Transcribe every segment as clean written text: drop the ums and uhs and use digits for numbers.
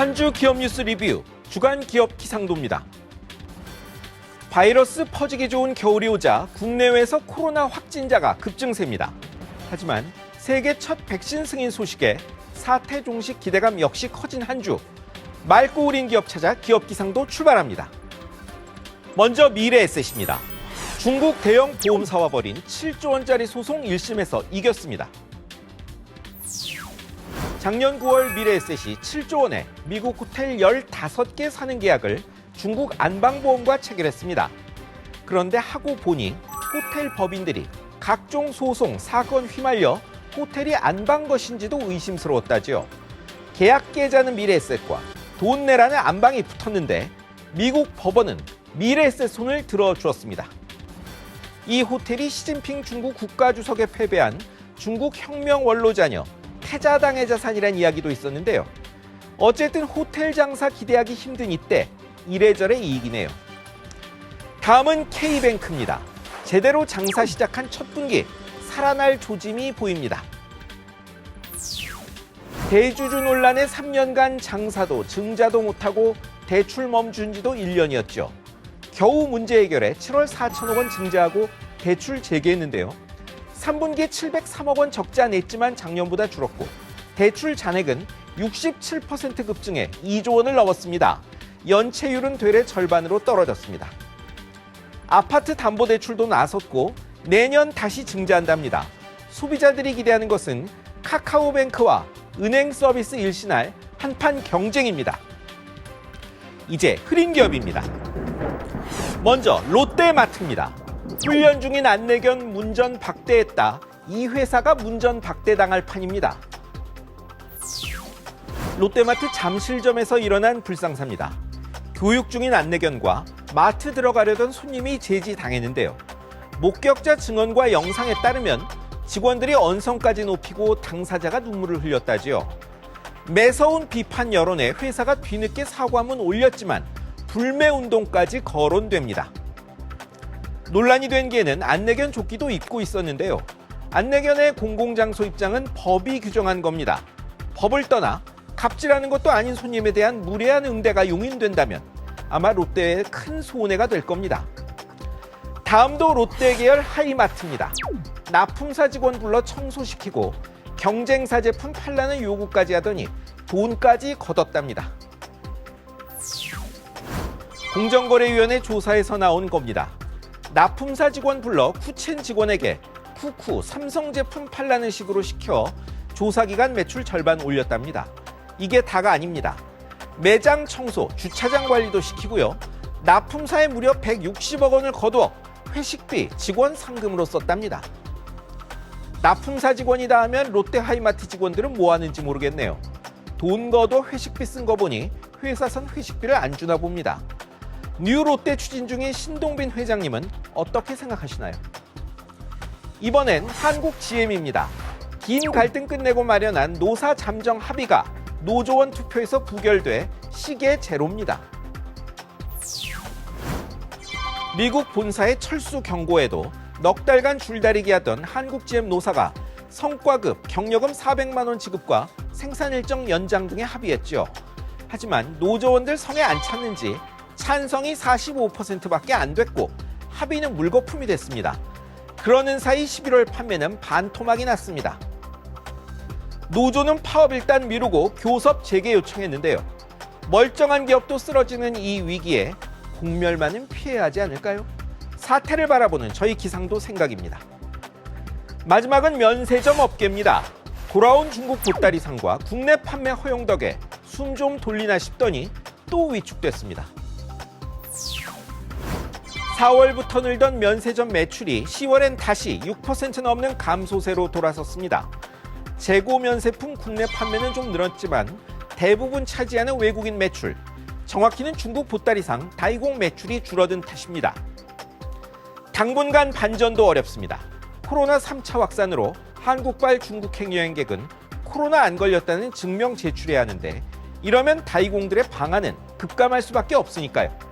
한 주 기업 뉴스 리뷰 주간 기업 기상도입니다. 바이러스 퍼지기 좋은 겨울이 오자 국내외에서 코로나 확진자가 급증세입니다. 하지만 세계 첫 백신 승인 소식에 사태 종식 기대감 역시 커진 한 주. 맑고 우린 기업 찾아 기업 기상도 출발합니다. 먼저 미래에셋입니다. 중국 대형 보험사와 벌인 7조 원짜리 소송 1심에서 이겼습니다. 작년 9월 미래에셋이 7조 원에 미국 호텔 15개 사는 계약을 중국 안방보험과 체결했습니다. 그런데 하고 보니 호텔 법인들이 각종 소송, 사건 휘말려 호텔이 안방 것인지도 의심스러웠다지요. 계약 계좌는 미래에셋과 돈 내라는 안방이 붙었는데 미국 법원은 미래에셋 손을 들어주었습니다. 이 호텔이 시진핑 중국 국가주석에 패배한 중국 혁명 원로 자녀 태자당의 자산이란 이야기도 있었는데요. 어쨌든 호텔 장사 기대하기 힘든 이때 이래저래 이익이네요. 다음은 K뱅크입니다. 제대로 장사 시작한 첫 분기 살아날 조짐이 보입니다. 대주주 논란의 3년간 장사도 증자도 못하고 대출 멈춘 지도 1년이었죠. 겨우 문제 해결에 7월 4천억 원 증자하고 대출 재개했는데요. 3분기에 703억 원 적자 냈지만 작년보다 줄었고 대출 잔액은 67% 급증해 2조 원을 넘었습니다. 연체율은 되레 절반으로 떨어졌습니다. 아파트 담보대출도 나섰고 내년 다시 증자한답니다. 소비자들이 기대하는 것은 카카오뱅크와 은행 서비스 일신할 한판 경쟁입니다. 이제 흐린 기업입니다. 먼저 롯데마트입니다. 훈련 중인 안내견 문전 박대했다. 이 회사가 문전 박대당할 판입니다. 롯데마트 잠실점에서 일어난 불상사입니다. 교육 중인 안내견과 마트 들어가려던 손님이 제지당했는데요. 목격자 증언과 영상에 따르면 직원들이 언성까지 높이고 당사자가 눈물을 흘렸다지요. 매서운 비판 여론에 회사가 뒤늦게 사과문 올렸지만 불매운동까지 거론됩니다. 논란이 된 개는 안내견 조끼도 입고 있었는데요. 안내견의 공공장소 입장은 법이 규정한 겁니다. 법을 떠나 갑질하는 것도 아닌 손님에 대한 무례한 응대가 용인된다면 아마 롯데에 큰 손해가 될 겁니다. 다음도 롯데 계열 하이마트입니다. 납품사 직원 불러 청소시키고 경쟁사 제품 팔라는 요구까지 하더니 돈까지 걷었답니다. 공정거래위원회 조사에서 나온 겁니다. 납품사 직원 불러 쿠첸 직원에게 쿠쿠, 삼성 제품 팔라는 식으로 시켜 조사기간 매출 절반 올렸답니다. 이게 다가 아닙니다. 매장 청소, 주차장 관리도 시키고요. 납품사에 무려 160억 원을 거두어 회식비, 직원 상금으로 썼답니다. 납품사 직원이다 하면 롯데 하이마트 직원들은 뭐 하는지 모르겠네요. 돈 거둬 회식비 쓴 거 보니 회사선 회식비를 안 주나 봅니다. 뉴 롯데 추진 중인 신동빈 회장님은 어떻게 생각하시나요? 이번엔 한국 GM입니다. 긴 갈등 끝내고 마련한 노사 잠정 합의가 노조원 투표에서 부결돼 시계 제로입니다. 미국 본사의 철수 경고에도 넉 달간 줄다리기 하던 한국 GM 노사가 성과급, 경력금 400만 원 지급과 생산 일정 연장 등에 합의했죠. 하지만 노조원들 성에 안 찼는지 찬성이 45%밖에 안 됐고 합의는 물거품이 됐습니다. 그러는 사이 11월 판매는 반토막이 났습니다. 노조는 파업 일단 미루고 교섭 재개 요청했는데요. 멀쩡한 기업도 쓰러지는 이 위기에 공멸만은 피해야 하지 않을까요? 사태를 바라보는 저희 기상도 생각입니다. 마지막은 면세점 업계입니다. 돌아온 중국 보따리상과 국내 판매 허용 덕에 숨 좀 돌리나 싶더니 또 위축됐습니다. 4월부터 늘던 면세점 매출이 10월엔 다시 6% 넘는 감소세로 돌아섰습니다. 재고 면세품 국내 판매는 좀 늘었지만 대부분 차지하는 외국인 매출, 정확히는 중국 보따리상, 다이공 매출이 줄어든 탓입니다. 당분간 반전도 어렵습니다. 코로나 3차 확산으로 한국발 중국행 여행객은 코로나 안 걸렸다는 증명 제출해야 하는데 이러면 다이공들의 방안은 급감할 수밖에 없으니까요.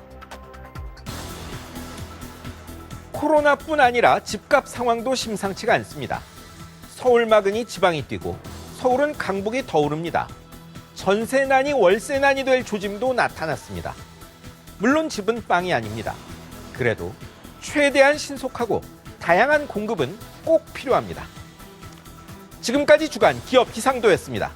코로나뿐 아니라 집값 상황도 심상치가 않습니다. 서울 막으니 지방이 뛰고 서울은 강북이 더 오릅니다. 전세난이 월세난이 될 조짐도 나타났습니다. 물론 집은 빵이 아닙니다. 그래도 최대한 신속하고 다양한 공급은 꼭 필요합니다. 지금까지 주간 기업 기상도였습니다.